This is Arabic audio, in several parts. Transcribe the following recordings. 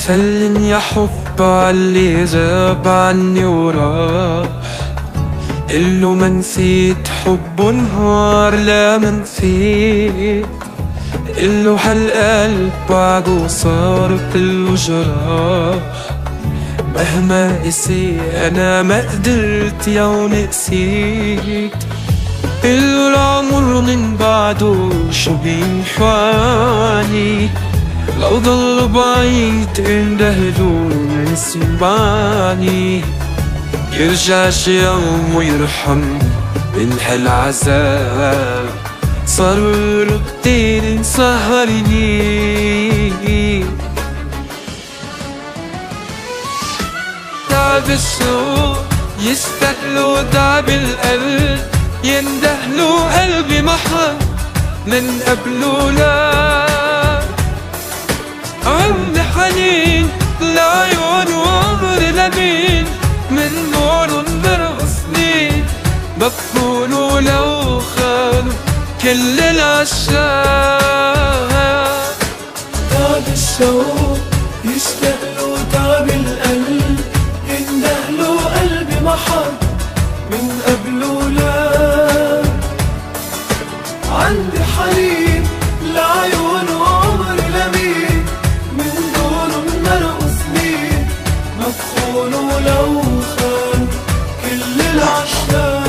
سلم يا حب عاللي غاب عني وراح، قله ما نسيت حبه نهار لا ما نسيت، قله هالقلب بعده صار كله جراح، مهما قسي أنا ما قدرت يوم قسيت، قله العمر من بعده شو بينفعني، لو ضل بعيد اندهله ما يسمعني، يرجع شي يوم ويرحم من هالعذاب، صار كتير مسهرني، تعب الشوق يستقلوا تعب القلب، يندهلوا قلبي محر من قبله لا، عندي حنين لعيون وعمر لمين، من نور برغصني بكونوا لو خانوا كل العشاق، تعب الشوق يشتغلوا تعب القلب، يندهلوا قلبي محر من قبله لا، عندي حنين لعيون وعمر لمين، من دونهم مرقص مين، مدخونه لو خان كل العشاق.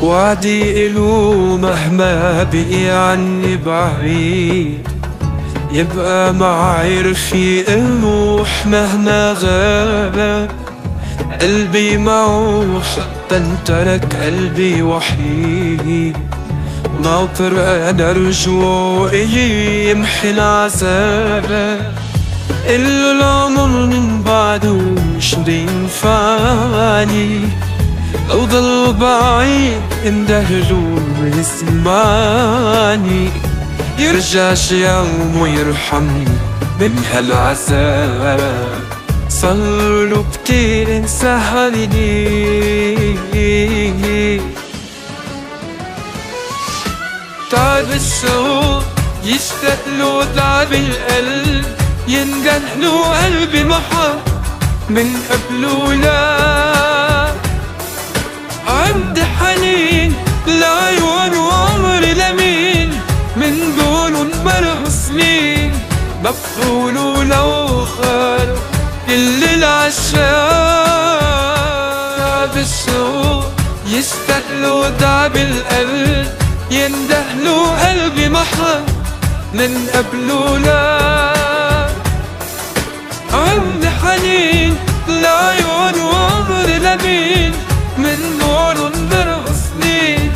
وعدي إله مهما بقي عني بعيد، يبقى معي رفيق الروح مهما غاب، قلبي معه حتى ترك قلبي وحيد، ناطر أنا رجوعي يمحي العذاب، قله العمر من بعده مش بينفعني، لو ضل بعيد اندهله ويسمعني، يرجع شي يوم ويرحمني من هالعذاب، صارله كتير مسهرني، تعب الشوق يشتقله تعب القلب، يندهله قلبي محر من قبله لا، عندي حنين لعيون وعمر لمين، من دونهم مرقص مين، بكونوا لو خانوا كل العشاق، تعب الشوق يشتقلوا تعب القلب، يندهلوا قلبي محر من قبله لا، عندي حنين لعيون وعمر لمين، من نور برغصني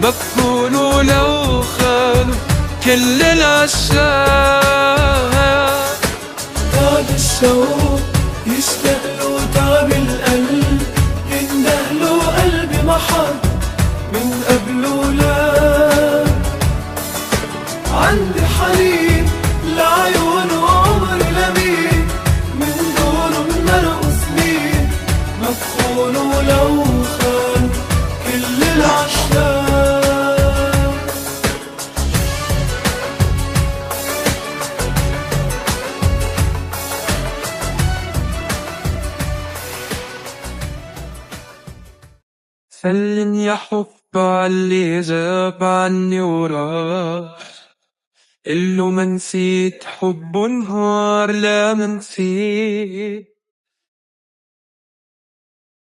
بكونوا لو خانوا كل العشاق. تعب الشوق يشتغلوا تعب القلب، يندهلوا قلبي محر من قبله لا، عندي حنين لعيون وعمر لمين، من دونهم مرقص مين، مدخونه لو خان كل العشاق. سلم يا حب عاللي غاب عني وراح، قله ما نسيت حبه نهار لا ما نسيت.